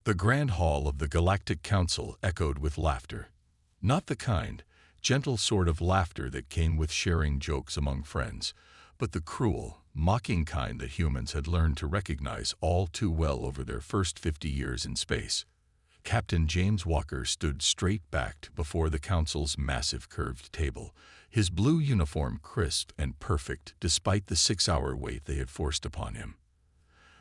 The grand hall of the Galactic Council echoed with laughter. Not the kind, gentle sort of laughter that came with sharing jokes among friends, but the cruel, mocking kind that humans had learned to recognize all too well over their first 50 years in space. Captain James Walker stood straight-backed before the Council's massive curved table, his blue uniform crisp and perfect despite the 6-hour wait they had forced upon him.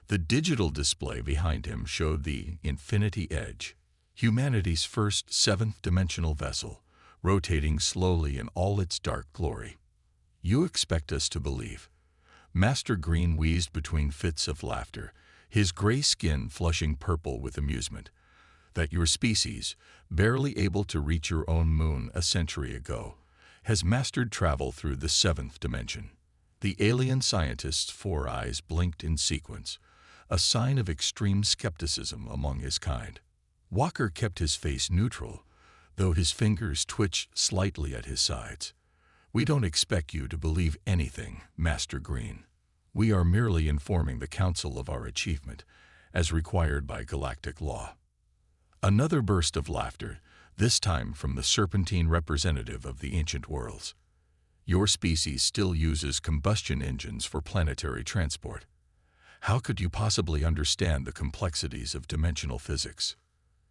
The digital display behind him showed the Infinity Edge, humanity's first seventh-dimensional vessel, rotating slowly in all its dark glory. "You expect us to believe," Master Green wheezed between fits of laughter, his gray skin flushing purple with amusement, "that your species, barely able to reach your own moon a century ago, has mastered travel through the seventh dimension." The alien scientist's 4 eyes blinked in sequence, a sign of extreme skepticism among his kind. Walker kept his face neutral, though his fingers twitched slightly at his sides. "We don't expect you to believe anything, Master Green. We are merely informing the Council of our achievement, as required by galactic law." Another burst of laughter, this time from the serpentine representative of the ancient worlds. "Your species still uses combustion engines for planetary transport. How could you possibly understand the complexities of dimensional physics?"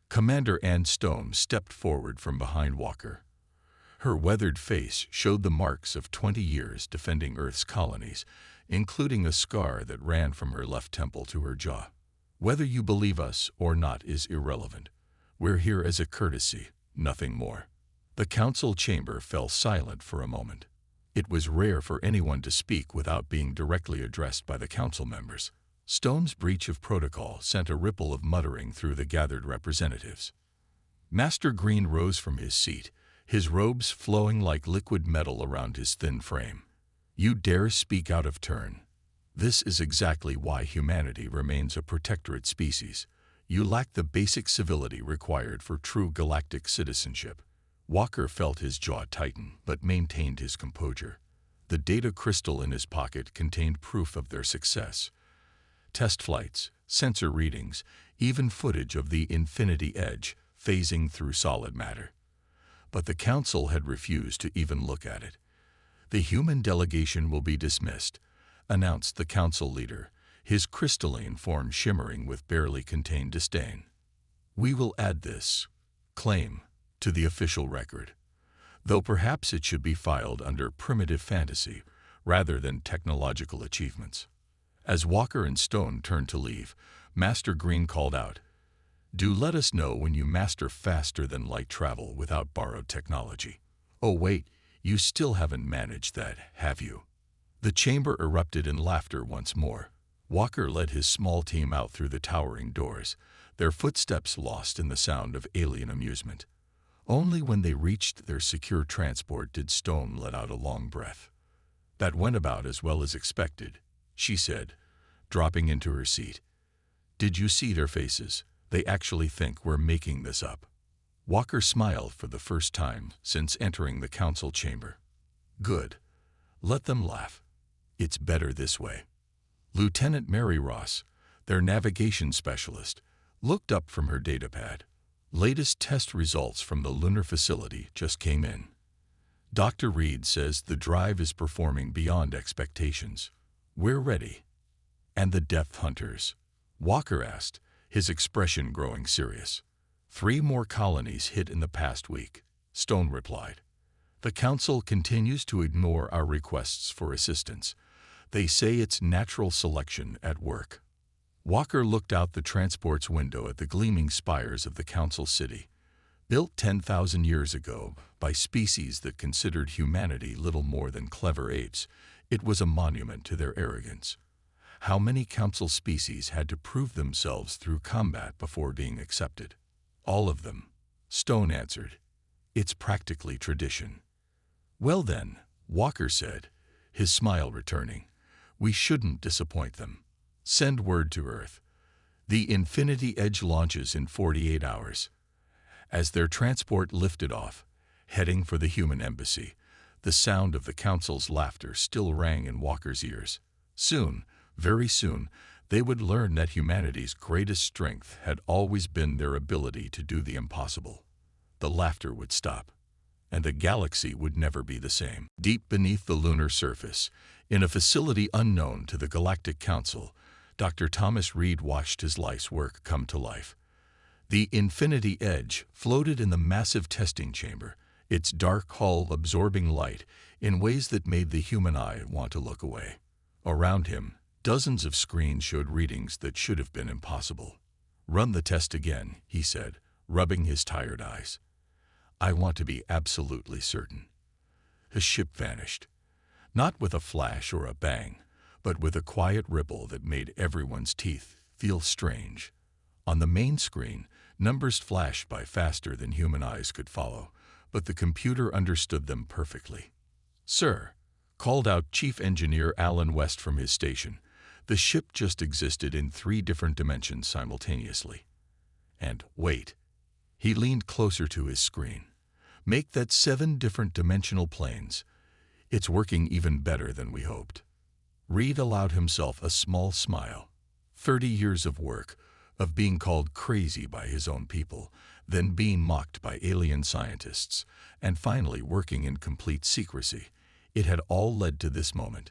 Commander Ann Stone stepped forward from behind Walker. Her weathered face showed the marks of 20 years defending Earth's colonies, including a scar that ran from her left temple to her jaw. "Whether you believe us or not is irrelevant. We're here as a courtesy, nothing more." The council chamber fell silent for a moment. It was rare for anyone to speak without being directly addressed by the council members. Stone's breach of protocol sent a ripple of muttering through the gathered representatives. Master Green rose from his seat, his robes flowing like liquid metal around his thin frame. "You dare speak out of turn. This is exactly why humanity remains a protectorate species. You lack the basic civility required for true galactic citizenship." Walker felt his jaw tighten, but maintained his composure. The data crystal in his pocket contained proof of their success. Test flights, sensor readings, even footage of the Infinity Edge phasing through solid matter. But the Council had refused to even look at it. "The human delegation will be dismissed," announced the Council leader, his crystalline form shimmering with barely contained disdain. "We will add this claim to the official record, though perhaps it should be filed under primitive fantasy rather than technological achievements." As Walker and Stone turned to leave, Master Green called out, "Do let us know when you master faster-than-light travel without borrowed technology." "Oh wait, you still haven't managed that, have you?" The chamber erupted in laughter once more. Walker led his small team out through the towering doors, their footsteps lost in the sound of alien amusement. Only when they reached their secure transport did Stone let out a long breath. "That went about as well as expected," she said, dropping into her seat. "Did you see their faces? They actually think we're making this up." Walker smiled for the first time since entering the council chamber. "Good. Let them laugh. It's better this way." Lieutenant Mary Ross, their navigation specialist, looked up from her datapad. "Latest test results from the lunar facility just came in. Dr. Reed says the drive is performing beyond expectations. We're ready." "And the depth hunters?" Walker asked, his expression growing serious. 3 more colonies hit in the past week," Stone replied. "The Council continues to ignore our requests for assistance. They say it's natural selection at work." Walker looked out the transport's window at the gleaming spires of the Council city. Built 10,000 years ago by species that considered humanity little more than clever apes, it was a monument to their arrogance. How many Council species had to prove themselves through combat before being accepted? "All of them," Stone answered. "It's practically tradition." "Well then," Walker said, his smile returning, "we shouldn't disappoint them. Send word to Earth. The Infinity Edge launches in 48 hours. As their transport lifted off, heading for the human embassy, the sound of the Council's laughter still rang in Walker's ears. Soon, very soon, They would learn that humanity's greatest strength had always been their ability to do the impossible. The laughter would stop, and the galaxy would never be the same. Deep beneath the lunar surface, in a facility unknown to the Galactic Council, Dr. Thomas Reed watched his life's work come to life. The Infinity Edge floated in the massive testing chamber, its dark hull absorbing light in ways that made the human eye want to look away. Around him, dozens of screens showed readings that should have been impossible. "Run the test again," he said, rubbing his tired eyes. "I want to be absolutely certain." His ship vanished, not with a flash or a bang, but with a quiet ripple that made everyone's teeth feel strange. On the main screen, numbers flashed by faster than human eyes could follow, but the computer understood them perfectly. "Sir," called out Chief Engineer Alan West from his station, "the ship just existed in 3 different dimensions simultaneously." And wait. He leaned closer to his screen. "Make that 7 different dimensional planes. It's working even better than we hoped." Reed allowed himself a small smile. 30 years of work, of being called crazy by his own people, then being mocked by alien scientists, and finally working in complete secrecy. It had all led to this moment.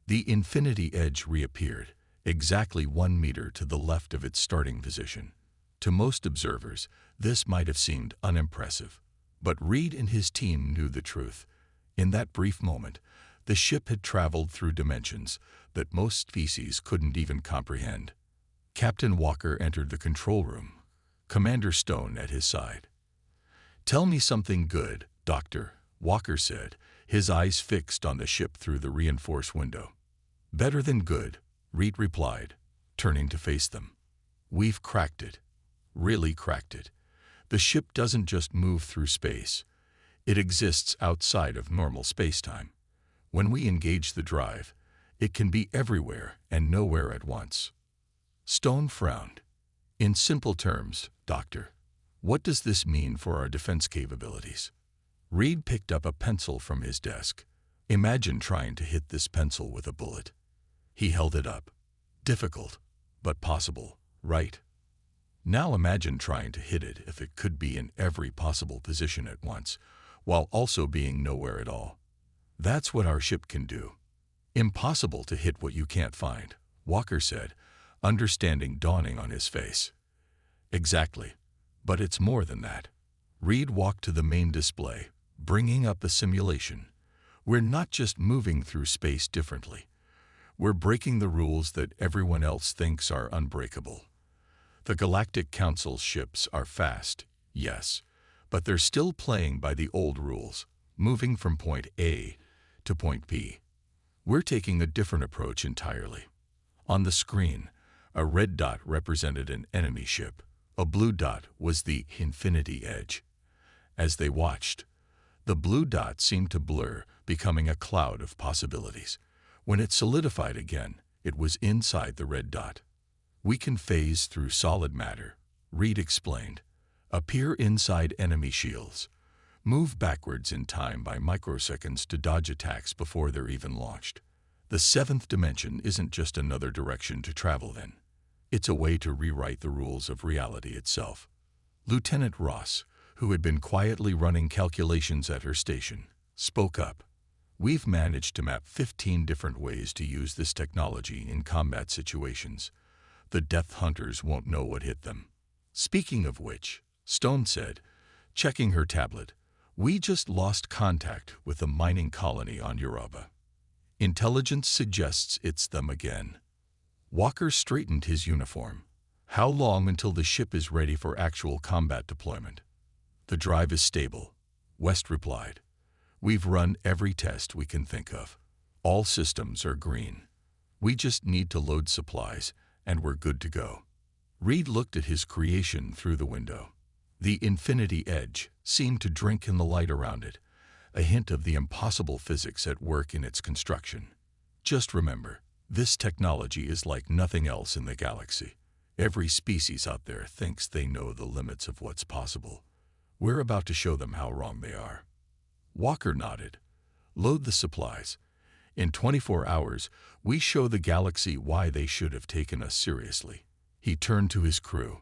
The Infinity Edge reappeared, exactly 1 meter to the left of its starting position. To most observers, this might have seemed unimpressive. But Reed and his team knew the truth. In that brief moment, the ship had traveled through dimensions that most species couldn't even comprehend. Captain Walker entered the control room, Commander Stone at his side. "Tell me something good, Doctor," Walker said, his eyes fixed on the ship through the reinforced window. "Better than good," Reed replied, turning to face them. "We've cracked it. Really cracked it. The ship doesn't just move through space. It exists outside of normal spacetime. When we engage the drive, it can be everywhere and nowhere at once." Stone frowned. "In simple terms, Doctor, what does this mean for our defense capabilities?" Reed picked up a pencil from his desk. "Imagine trying to hit this pencil with a bullet." He held it up. "Difficult, but possible, right? Now imagine trying to hit it if it could be in every possible position at once, while also being nowhere at all. That's what our ship can do." "Impossible to hit what you can't find," Walker said, understanding dawning on his face. "Exactly. But it's more than that." Reed walked to the main display, bringing up the simulation. "We're not just moving through space differently. We're breaking the rules that everyone else thinks are unbreakable. The Galactic Council's ships are fast, yes, but they're still playing by the old rules, moving from point A to point B. We're taking a different approach entirely." On the screen, a red dot represented an enemy ship. A blue dot was the Infinity Edge. As they watched, the blue dot seemed to blur, becoming a cloud of possibilities. When it solidified again, it was inside the red dot. "We can phase through solid matter," Reed explained. "Appear inside enemy shields. Move backwards in time by microseconds to dodge attacks before they're even launched. The 7th dimension isn't just another direction to travel in. It's a way to rewrite the rules of reality itself." Lieutenant Ross, who had been quietly running calculations at her station, spoke up. "We've managed to map 15 different ways to use this technology in combat situations. The Death Hunters won't know what hit them." "Speaking of which," Stone said, checking her tablet, "we just lost contact with the mining colony on Europa. Intelligence suggests it's them again." Walker straightened his uniform. "How long until the ship is ready for actual combat deployment?" "The drive is stable," West replied. "We've run every test we can think of. All systems are green. We just need to load supplies, and we're good to go." Reed looked at his creation through the window. The Infinity Edge seemed to drink in the light around it, a hint of the impossible physics at work in its construction. "Just remember, this technology is like nothing else in the galaxy. Every species out there thinks they know the limits of what's possible. We're about to show them how wrong they are." Walker nodded. "Load the supplies. In 24 hours, we show the galaxy why they should have taken us seriously. He turned to his crew.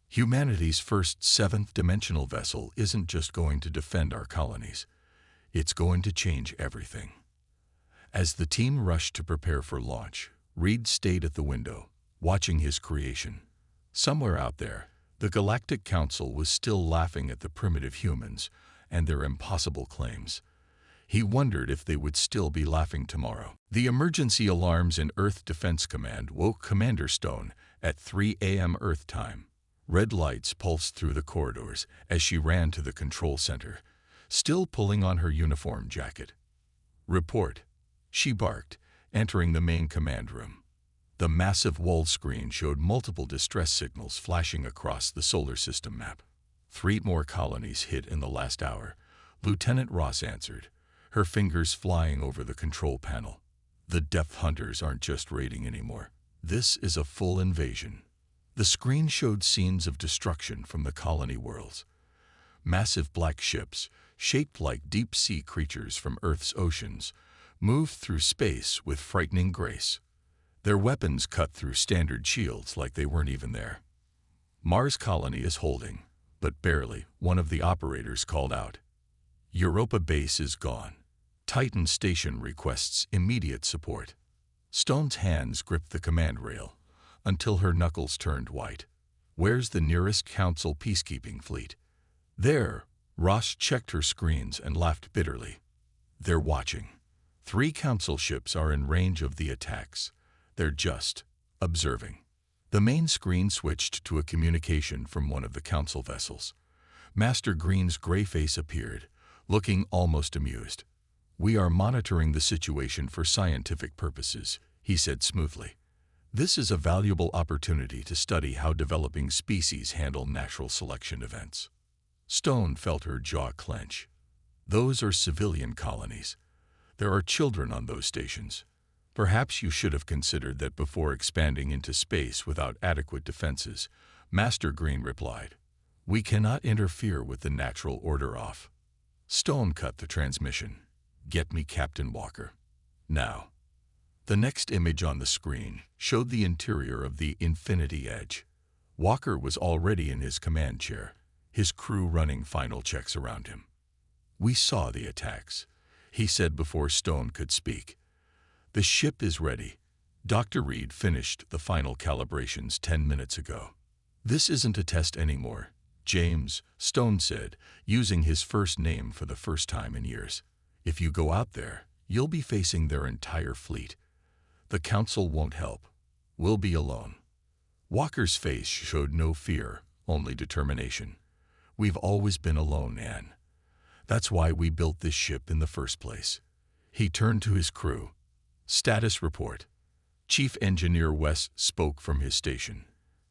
Humanity's first seventh-dimensional vessel isn't just going to defend our colonies. It's going to change everything. As the team rushed to prepare for launch, Reed stayed at the window, watching his creation. Somewhere out there, the Galactic Council was still laughing at the primitive humans and their impossible claims. He wondered if they would still be laughing tomorrow. The emergency alarms in Earth Defense Command woke Commander Stone at 3 a.m. Earth time. Red lights pulsed through the corridors as she ran to the control center, still pulling on her uniform jacket. "Report," she barked, entering the main command room. The massive wall screen showed multiple distress signals flashing across the solar system map. 3 more colonies hit in the last hour, Lieutenant Ross answered, her fingers flying over the control panel. The Depth Hunters aren't just raiding anymore. This is a full invasion. The screen showed scenes of destruction from the colony worlds. Massive black ships, shaped like deep-sea creatures from Earth's oceans, moved through space with frightening grace. Their weapons cut through standard shields like they weren't even there. "Mars colony is holding, but barely," one of the operators called out. "Europa base is gone. Titan Station requests immediate support." Stone's hands gripped the command rail until her knuckles turned white. "Where's the nearest Council peacekeeping fleet?" "There." Ross checked her screens and laughed bitterly. "They're watching. 3 Council ships are in range of the attacks. They're just observing." The main screen switched to a communication from one of the Council vessels. Master Green's gray face appeared, looking almost amused. "We are monitoring the situation for scientific purposes," he said smoothly. "This is a valuable opportunity to study how developing species handle natural selection events." Stone felt her jaw clench. "Those are civilian colonies. There are children on those stations. Perhaps you should have considered that before expanding into space without adequate defenses," Master Green replied. "We cannot interfere with the natural order off." Stone cut the transmission. "Get me Captain Walker. Now." The next image on the screen showed the interior of the Infinity Edge. Walker was already in his command chair, his crew running final checks around him. "We saw the attacks," he said before Stone could speak. "The ship is ready. Dr. Reed finished the final calibrations 10 minutes ago." "This isn't a test anymore, James," Stone said, using his first name for the first time in years. "If you go out there, you'll be facing their entire fleet. The Council won't help. We'll be alone." Walker's face showed no fear, only determination. "We've always been alone, Anne. That's why we built this ship in the first place." He turned to his crew. "Status report." Chief Engineer West spoke from his station.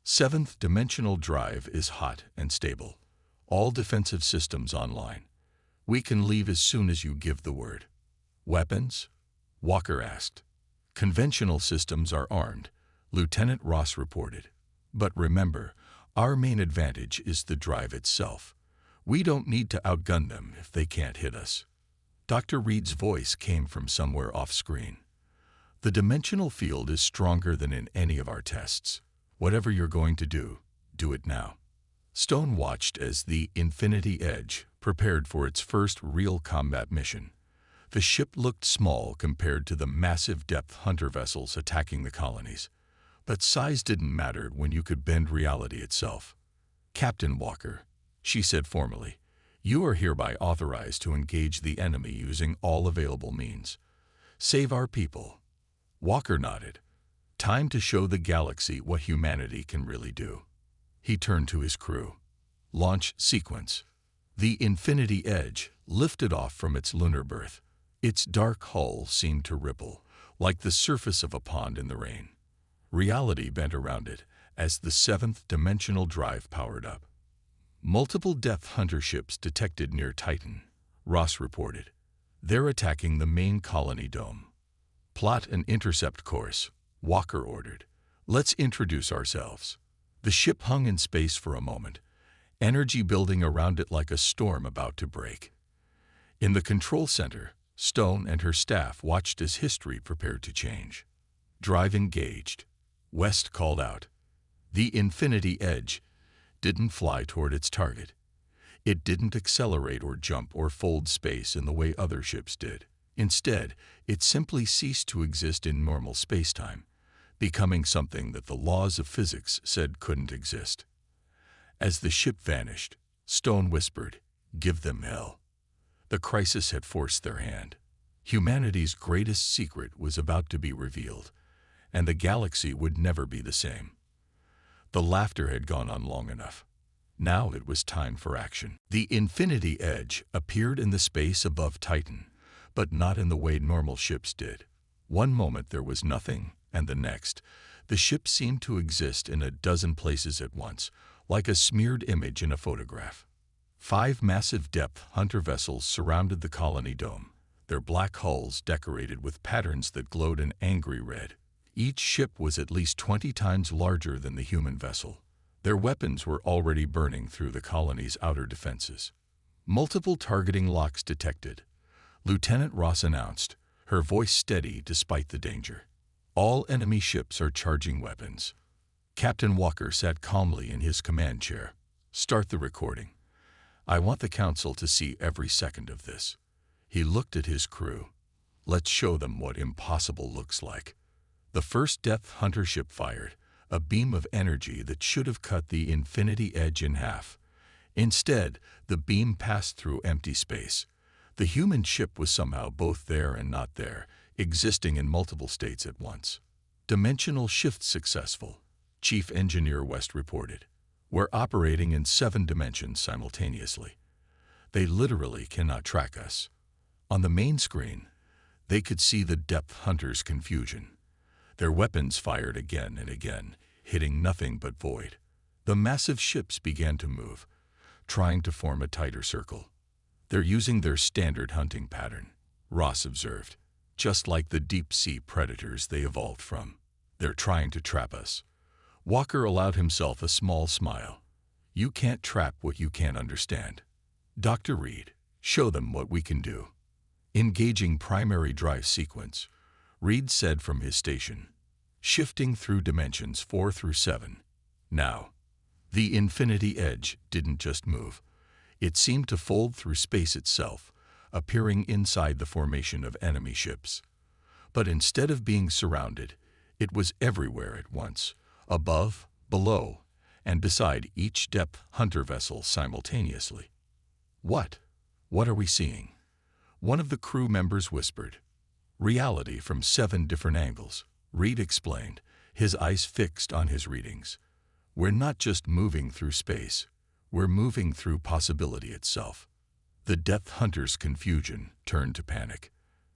"Seventh dimensional drive is hot and stable. All defensive systems online. We can leave as soon as you give the word." "Weapons?" Walker asked. "Conventional systems are armed," Lieutenant Ross reported. "But remember, our main advantage is the drive itself. We don't need to outgun them if they can't hit us." Dr. Reed's voice came from somewhere off-screen. "The dimensional field is stronger than in any of our tests. Whatever you're going to do, do it now." Stone watched as the Infinity Edge prepared for its first real combat mission. The ship looked small compared to the massive depth hunter vessels attacking the colonies. But size didn't matter when you could bend reality itself. "Captain Walker," she said formally, "you are hereby authorized to engage the enemy using all available means. Save our people." Walker nodded. "Time to show the galaxy what humanity can really do." He turned to his crew. "Launch sequence." The Infinity Edge lifted off from its lunar berth. Its dark hull seemed to ripple, like the surface of a pond in the rain. Reality bent around it as the seventh dimensional drive powered up. "Multiple depth hunter ships detected near Titan," Ross reported. "They're attacking the main colony dome." "Plot an intercept course," Walker ordered. "Let's introduce ourselves." The ship hung in space for a moment, energy building around it like a storm about to break. In the control center, Stone and her staff watched as history prepared to change. Drive engaged. West called out. The Infinity Edge didn't fly toward its target. It didn't accelerate or jump or fold space in the way other ships did. Instead, it simply ceased to exist in normal spacetime, becoming something that the laws of physics said couldn't exist. As the ship vanished, Stone whispered, "Give them hell." The crisis had forced their hand. Humanity's greatest secret was about to be revealed, and the galaxy would never be the same. The laughter had gone on long enough. Now it was time for action. The Infinity Edge appeared in the space above Titan, but not in the way normal ships did. One moment there was nothing, and the next, the ship seemed to exist in a dozen places at once, like a smeared image in a photograph. 5 massive depth hunter vessels surrounded the colony dome, their black hulls decorated with patterns that glowed an angry red. Each ship was at least 20 times larger than the human vessel. Their weapons were already burning through the colony's outer defenses. Multiple targeting locks detected. Lieutenant Ross announced, her voice steady despite the danger. All enemy ships are charging weapons. Captain Walker sat calmly in his command chair. Start the recording. I want the council to see every second of this. He looked at his crew. Let's show them what impossible looks like. The first depth hunter ship fired, a beam of energy that should have cut the Infinity Edge in half. Instead, the beam passed through empty space. The human ship was somehow both there and not there, existing in multiple states at once. Dimensional shift successful, Chief Engineer West reported. We're operating in 7 dimensions simultaneously. They literally cannot track us. On the main screen, they could see the depth hunters' confusion. Their weapons fired again and again, hitting nothing but void. The massive ships began to move, trying to form a tighter circle. They're using their standard hunting pattern, Ross observed, just like the deep-sea predators they evolved from. They're trying to trap us. Walker allowed himself a small smile. You can't trap what you can't understand. Dr. Reed, show them what we can do. Engaging primary drive sequence, Reed said from his station, shifting through dimensions 4 through 7. Now, the Infinity Edge didn't just move. It seemed to fold through space itself, appearing inside the formation of enemy ships. But instead of being surrounded, it was everywhere at once, above, below, and beside each depth hunter vessel simultaneously. What are we seeing? One of the crew members whispered. Reality from 7 different angles, Reed explained, his eyes fixed on his readings. We're not just moving through space, we're moving through possibility itself. The depth hunters' confusion turned to panic.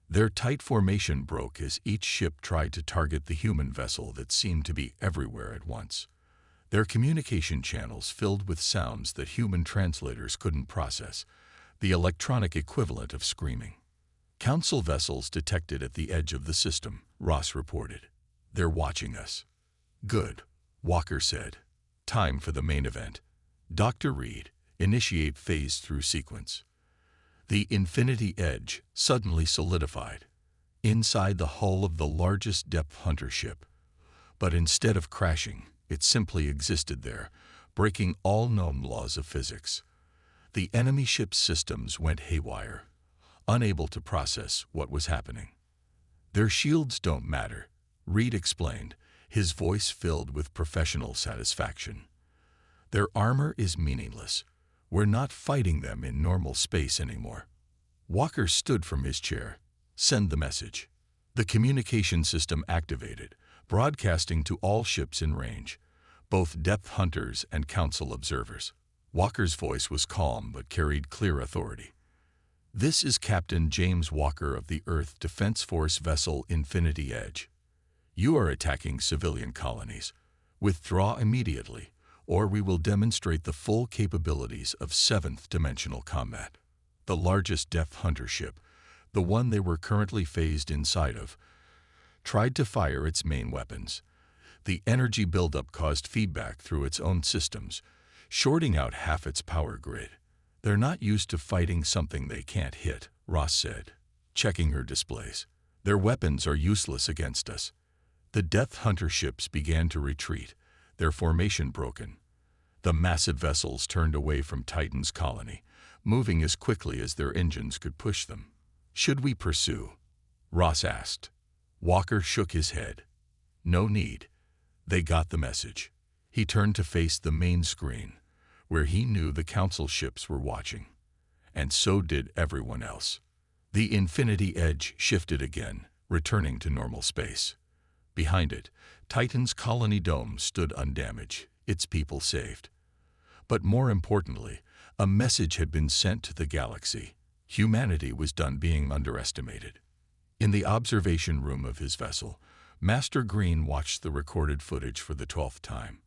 Their tight formation broke as each ship tried to target the human vessel that seemed to be everywhere at once. Their communication channels filled with sounds that human translators couldn't process, the electronic equivalent of screaming. Council vessels detected at the edge of the system, Ross reported. They're watching us. Good, Walker said. Time for the main event. Dr. Reed, initiate phase through sequence. The Infinity Edge suddenly solidified inside the hull of the largest depth hunter ship. But instead of crashing, it simply existed there, breaking all known laws of physics. The enemy ship's systems went haywire, unable to process what was happening. Their shields don't matter, Reed explained, his voice filled with professional satisfaction. Their armor is meaningless. We're not fighting them in normal space anymore. Walker stood from his chair. Send the message. The communication system activated, broadcasting to all ships in range, both depth hunters and council observers. Walker's voice was calm but carried clear authority. This is Captain James Walker of the Earth Defense Force vessel Infinity Edge. You are attacking civilian colonies. Withdraw immediately, or we will demonstrate the full capabilities of 7th dimensional combat. The largest depth hunter ship, the one they were currently phased inside of, tried to fire its main weapons. The energy buildup caused feedback through its own systems, shorting out half its power grid. They're not used to fighting something they can't hit, Ross said. checking her displays. Their weapons are useless against us. The Death Hunter ships began to retreat, their formation broken. The massive vessels turned away from Titan's colony, moving as quickly as their engines could push them. Should we pursue? Ross asked. Walker shook his head. No need. They got the message. He turned to face the main screen, where he knew the Council ships were watching. And so did everyone else. The Infinity Edge shifted again, returning to normal space. Behind it, Titan's colony dome stood undamaged, its people saved. But more importantly, a message had been sent to the galaxy. Humanity was done being underestimated. In the observation room of his vessel, Master Green watched the recorded footage for the 12th time.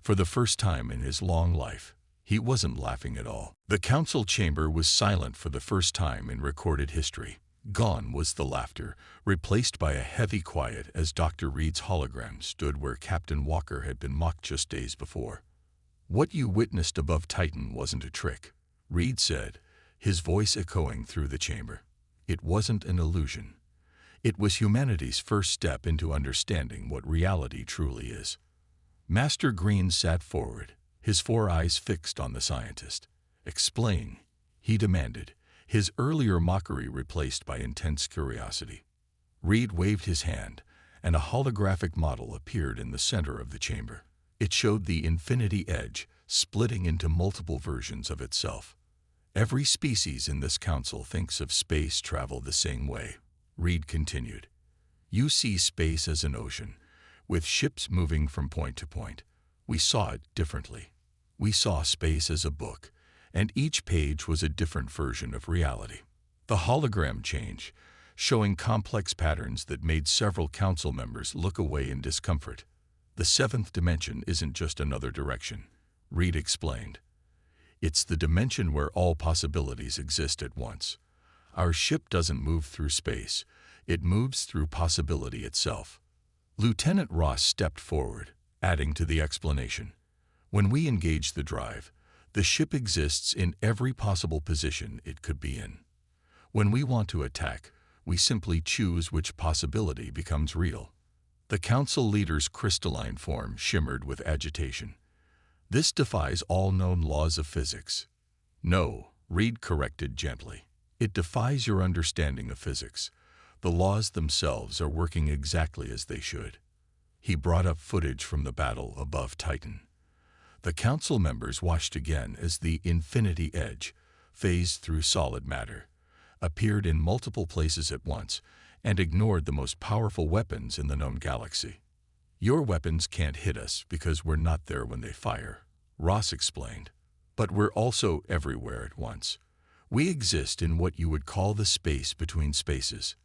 For the first time in his long life, he wasn't laughing at all. The council chamber was silent for the first time in recorded history. Gone was the laughter, replaced by a heavy quiet as Dr. Reed's hologram stood where Captain Walker had been mocked just days before. What you witnessed above Titan wasn't a trick, Reed said, his voice echoing through the chamber. It wasn't an illusion. It was humanity's first step into understanding what reality truly is. Master Green sat forward, his 4 eyes fixed on the scientist. Explain, he demanded, his earlier mockery replaced by intense curiosity. Reed waved his hand, and a holographic model appeared in the center of the chamber. It showed the Infinity Edge, splitting into multiple versions of itself. Every species in this council thinks of space travel the same way, Reed continued. You see space as an ocean, with ships moving from point to point. We saw it differently. We saw space as a book, and each page was a different version of reality. The hologram changed, showing complex patterns that made several council members look away in discomfort. The 7th dimension isn't just another direction, Reed explained. It's the dimension where all possibilities exist at once. Our ship doesn't move through space, it moves through possibility itself. Lieutenant Ross stepped forward, adding to the explanation. When we engage the drive, the ship exists in every possible position it could be in. When we want to attack, we simply choose which possibility becomes real. The council leader's crystalline form shimmered with agitation. This defies all known laws of physics. No, Reed corrected gently. It defies your understanding of physics. The laws themselves are working exactly as they should. He brought up footage from the battle above Titan. The council members watched again as the Infinity Edge, phased through solid matter, appeared in multiple places at once, and ignored the most powerful weapons in the known galaxy. Your weapons can't hit us because we're not there when they fire, Ross explained. But we're also everywhere at once. We exist in what you would call the space between spaces.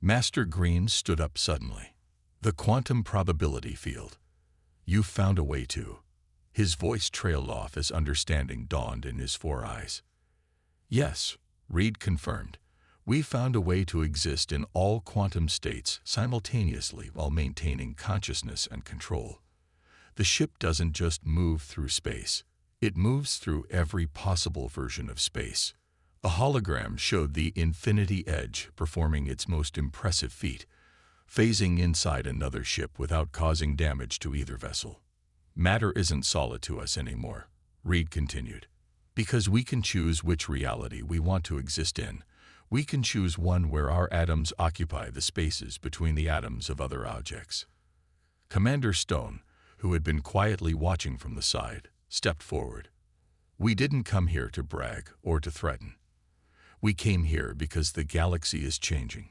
Master Green stood up suddenly. The quantum probability field. You found a way to. His voice trailed off as understanding dawned in his 4 eyes. Yes, Reed confirmed. We found a way to exist in all quantum states simultaneously while maintaining consciousness and control. The ship doesn't just move through space. It moves through every possible version of space. A hologram showed the Infinity Edge performing its most impressive feat, phasing inside another ship without causing damage to either vessel. Matter isn't solid to us anymore, Reed continued. Because we can choose which reality we want to exist in. We can choose one where our atoms occupy the spaces between the atoms of other objects. Commander Stone, who had been quietly watching from the side, stepped forward. We didn't come here to brag or to threaten. We came here because the galaxy is changing.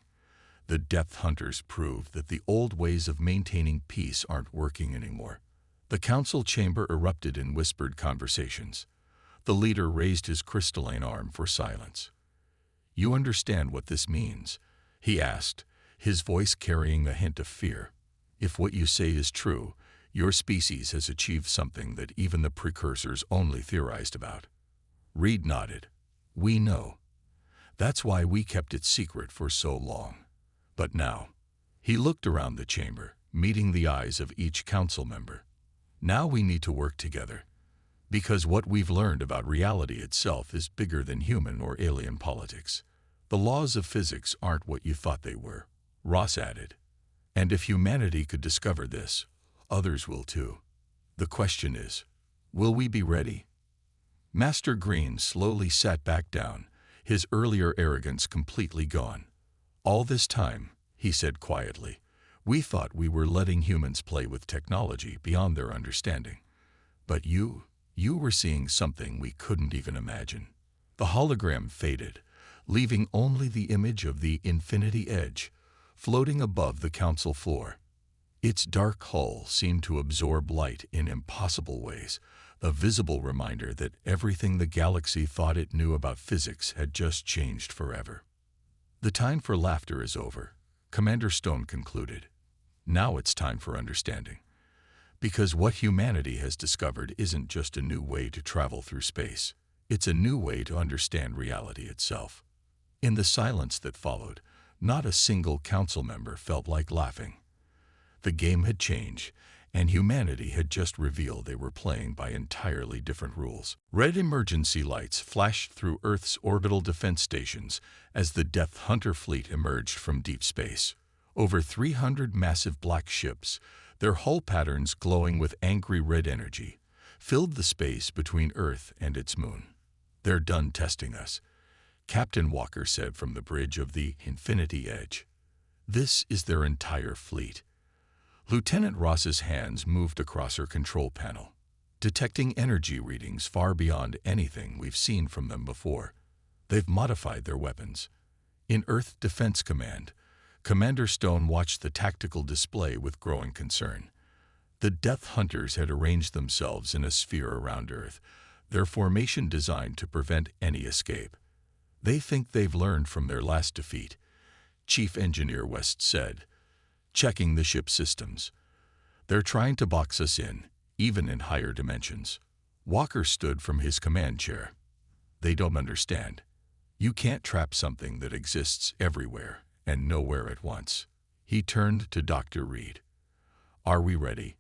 The Death Hunters proved that the old ways of maintaining peace aren't working anymore. The council chamber erupted in whispered conversations. The leader raised his crystalline arm for silence. You understand what this means? He asked, his voice carrying a hint of fear. If what you say is true, your species has achieved something that even the precursors only theorized about. Reed nodded. We know. That's why we kept it secret for so long. But now, he looked around the chamber, meeting the eyes of each council member. Now we need to work together. Because what we've learned about reality itself is bigger than human or alien politics. The laws of physics aren't what you thought they were, Ross added. And if humanity could discover this, others will too. The question is, will we be ready? Master Green slowly sat back down, his earlier arrogance completely gone. All this time, he said quietly, we thought we were letting humans play with technology beyond their understanding. But you were seeing something we couldn't even imagine. The hologram faded, leaving only the image of the Infinity Edge, floating above the council floor. Its dark hull seemed to absorb light in impossible ways, a visible reminder that everything the galaxy thought it knew about physics had just changed forever. The time for laughter is over, Commander Stone concluded. Now it's time for understanding. Because what humanity has discovered isn't just a new way to travel through space. It's a new way to understand reality itself. In the silence that followed, not a single council member felt like laughing. The game had changed, and humanity had just revealed they were playing by entirely different rules. Red emergency lights flashed through Earth's orbital defense stations as the Death Hunter fleet emerged from deep space. Over 300 massive black ships, their hull patterns glowing with angry red energy, filled the space between Earth and its moon. They're done testing us, Captain Walker said from the bridge of the Infinity Edge. This is their entire fleet. Lieutenant Ross's hands moved across her control panel, detecting energy readings far beyond anything we've seen from them before. They've modified their weapons. In Earth Defense Command, Commander Stone watched the tactical display with growing concern. The Death Hunters had arranged themselves in a sphere around Earth, their formation designed to prevent any escape. They think they've learned from their last defeat, Chief Engineer West said, checking the ship's systems. They're trying to box us in, even in higher dimensions. Walker stood from his command chair. They don't understand. You can't trap something that exists everywhere and nowhere at once. He turned to Dr. Reed. Are we ready?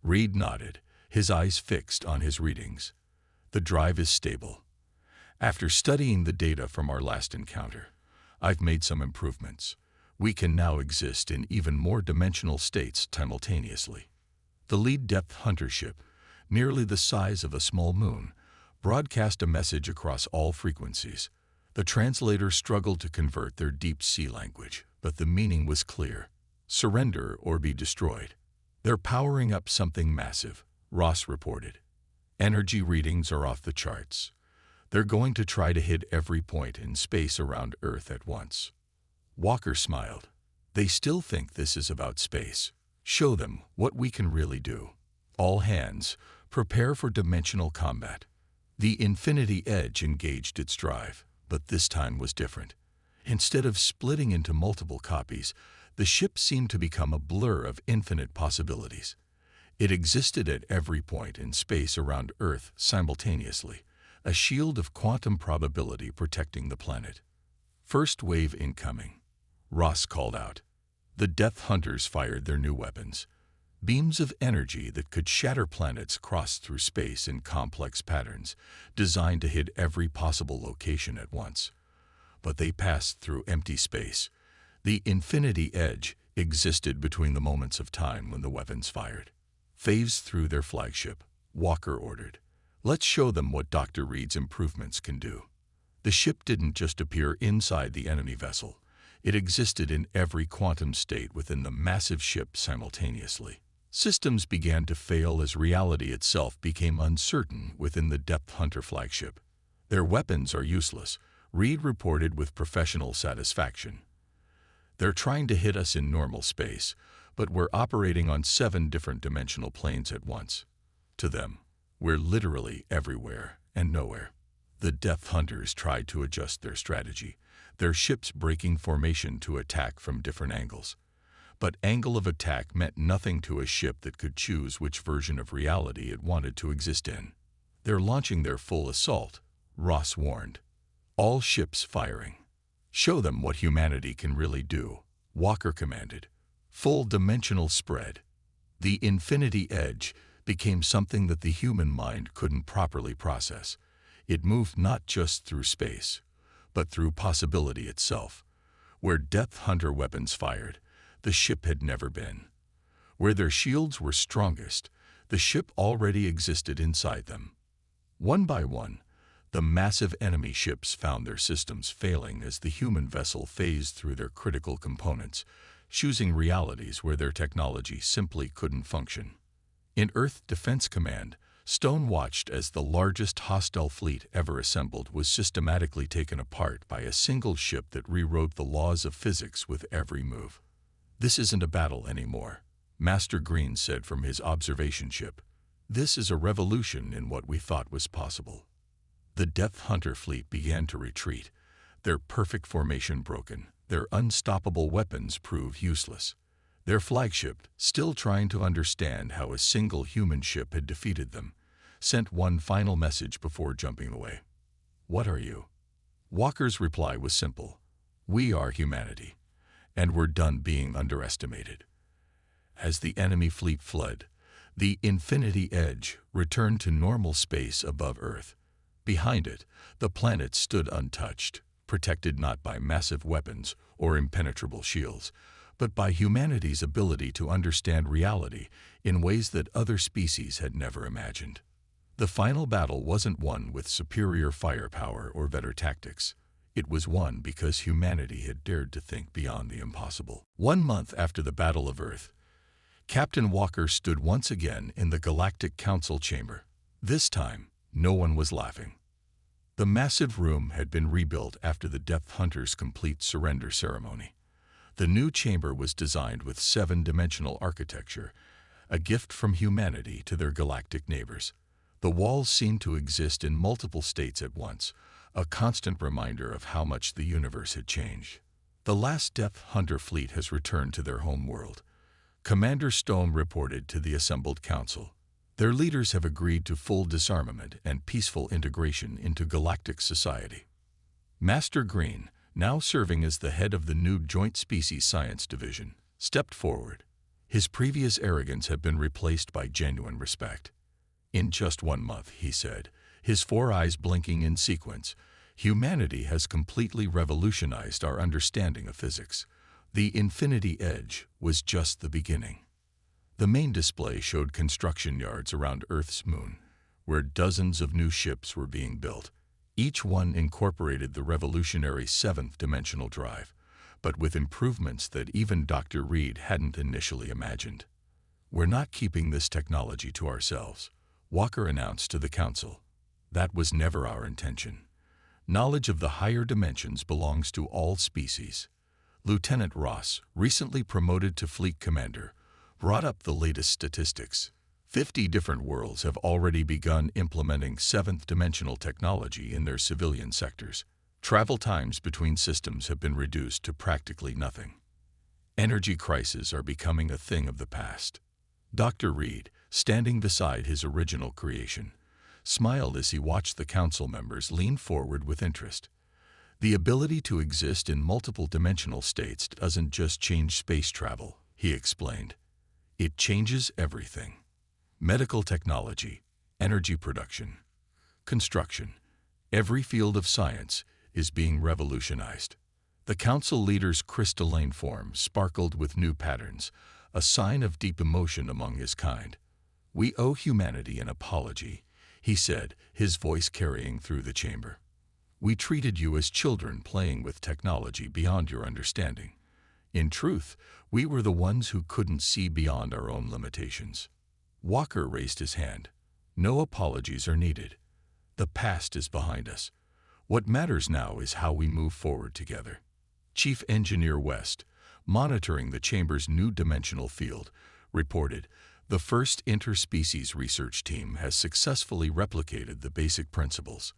Reed nodded, his eyes fixed on his readings. The drive is stable. After studying the data from our last encounter, I've made some improvements. We can now exist in even more dimensional states simultaneously. The lead Death Hunter ship, nearly the size of a small moon, broadcast a message across all frequencies. The translator struggled to convert their deep-sea language, but the meaning was clear. Surrender or be destroyed. They're powering up something massive, Ross reported. Energy readings are off the charts. They're going to try to hit every point in space around Earth at once. Walker smiled. They still think this is about space. Show them what we can really do. All hands, prepare for dimensional combat. The Infinity Edge engaged its drive, but this time was different. Instead of splitting into multiple copies, the ship seemed to become a blur of infinite possibilities. It existed at every point in space around Earth simultaneously, a shield of quantum probability protecting the planet. First wave incoming, Ross called out. The Death Hunters fired their new weapons. Beams of energy that could shatter planets crossed through space in complex patterns, designed to hit every possible location at once. But they passed through empty space. The Infinity Edge existed between the moments of time when the weapons fired. Phase through their flagship, Walker ordered. Let's show them what Dr. Reed's improvements can do. The ship didn't just appear inside the enemy vessel. It existed in every quantum state within the massive ship simultaneously. Systems began to fail as reality itself became uncertain within the Death Hunter flagship. Their weapons are useless, Reed reported with professional satisfaction. They're trying to hit us in normal space, but we're operating on 7 different dimensional planes at once. To them, we're literally everywhere and nowhere. The Death Hunters tried to adjust their strategy, their ships breaking formation to attack from different angles. But angle of attack meant nothing to a ship that could choose which version of reality it wanted to exist in. They're launching their full assault, Ross warned. All ships firing. Show them what humanity can really do, Walker commanded. Full dimensional spread. The Infinity Edge became something that the human mind couldn't properly process. It moved not just through space, but through possibility itself. Where Death Hunter weapons fired, the ship had never been. Where their shields were strongest, the ship already existed inside them. One by one, the massive enemy ships found their systems failing as the human vessel phased through their critical components, choosing realities where their technology simply couldn't function. In Earth Defense Command, Stone watched as the largest hostile fleet ever assembled was systematically taken apart by a single ship that rewrote the laws of physics with every move. "This isn't a battle anymore," Master Green said from his observation ship. "This is a revolution in what we thought was possible." The Death Hunter fleet began to retreat, their perfect formation broken, their unstoppable weapons proved useless. Their flagship, still trying to understand how a single human ship had defeated them, sent one final message before jumping away. "What are you?" Walker's reply was simple. "We are humanity, and we're done being underestimated." As the enemy fleet fled, the Infinity Edge returned to normal space above Earth. Behind it, the planet stood untouched, protected not by massive weapons or impenetrable shields, but by humanity's ability to understand reality in ways that other species had never imagined. The final battle wasn't won with superior firepower or better tactics. It was won because humanity had dared to think beyond the impossible. 1 month after the Battle of Earth, Captain Walker stood once again in the Galactic Council chamber. This time, no one was laughing. The massive room had been rebuilt after the Death Hunter's complete surrender ceremony. The new chamber was designed with 7-dimensional architecture, a gift from humanity to their galactic neighbors. The walls seemed to exist in multiple states at once, a constant reminder of how much the universe had changed. "The last Death Hunter fleet has returned to their home world," Commander Stone reported to the assembled council. "Their leaders have agreed to full disarmament and peaceful integration into galactic society." Master Green, now serving as the head of the new Joint Species Science Division, stepped forward. His previous arrogance had been replaced by genuine respect. "In just 1 month," he said, his 4 eyes blinking in sequence, "humanity has completely revolutionized our understanding of physics. The Infinity Edge was just the beginning." The main display showed construction yards around Earth's moon, where dozens of new ships were being built. Each one incorporated the revolutionary 7th-dimensional drive, but with improvements that even Dr. Reed hadn't initially imagined. "We're not keeping this technology to ourselves," Walker announced to the council. "That was never our intention. Knowledge of the higher dimensions belongs to all species." Lieutenant Ross, recently promoted to fleet commander, brought up the latest statistics. 50 different worlds have already begun implementing 7th-dimensional technology in their civilian sectors. Travel times between systems have been reduced to practically nothing. Energy crises are becoming a thing of the past. Dr. Reed, standing beside his original creation, smiled as he watched the council members lean forward with interest. "The ability to exist in multiple dimensional states doesn't just change space travel," he explained. "It changes everything. Medical technology, energy production, construction, every field of science is being revolutionized." The council leader's crystalline form sparkled with new patterns, a sign of deep emotion among his kind. "We owe humanity an apology," he said, his voice carrying through the chamber. "We treated you as children playing with technology beyond your understanding. In truth, we were the ones who couldn't see beyond our own limitations." Walker raised his hand. "No apologies are needed. The past is behind us. What matters now is how we move forward together." Chief Engineer West, monitoring the chamber's new dimensional field, reported, "The first interspecies research team has successfully replicated the basic principles.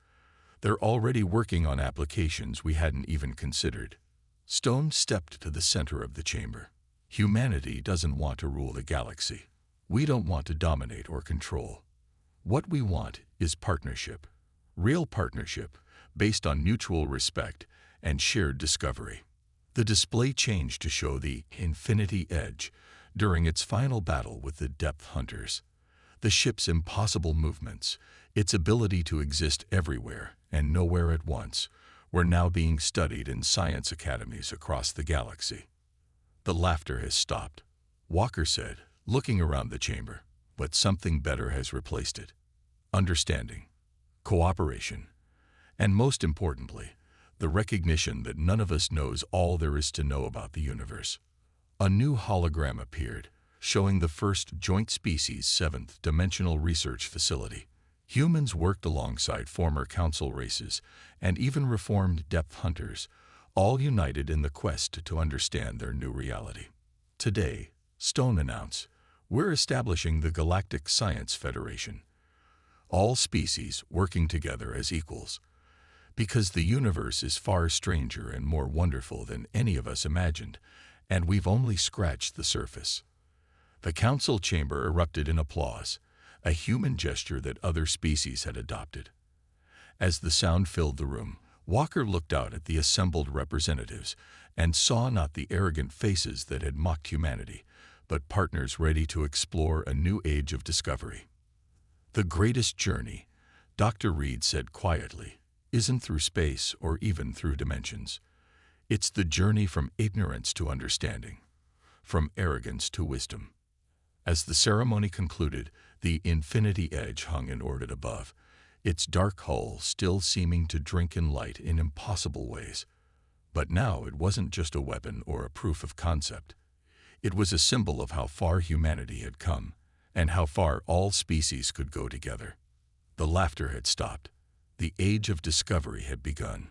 They're already working on applications we hadn't even considered." Stone stepped to the center of the chamber. "Humanity doesn't want to rule the galaxy. We don't want to dominate or control. What we want is partnership. Real partnership, based on mutual respect and shared discovery." The display changed to show the Infinity Edge during its final battle with the Death Hunters. The ship's impossible movements, its ability to exist everywhere and nowhere at once, were now being studied in science academies across the galaxy. The laughter has stopped, Walker said, looking around the chamber, but something better has replaced it. Understanding, cooperation, and most importantly, the recognition that none of us knows all there is to know about the universe. A new hologram appeared, showing the first joint species seventh dimensional research facility. Humans worked alongside former council races and even reformed depth hunters, all united in the quest to understand their new reality. Today, Stone announced, we're establishing the Galactic Science Federation. All species working together as equals. Because the universe is far stranger and more wonderful than any of us imagined, and we've only scratched the surface. The council chamber erupted in applause, a human gesture that other species had adopted. As the sound filled the room, Walker looked out at the assembled representatives and saw not the arrogant faces that had mocked humanity, but partners ready to explore a new age of discovery. The greatest journey, Dr. Reed said quietly, isn't through space or even through dimensions. It's the journey from ignorance to understanding, from arrogance to wisdom. As the ceremony concluded, the Infinity Edge hung in orbit above, its dark hull still seeming to drink in light in impossible ways. But now it wasn't just a weapon or a proof of concept. It was a symbol of how far humanity had come, and how far all species could go together. The laughter had stopped. The age of discovery had begun.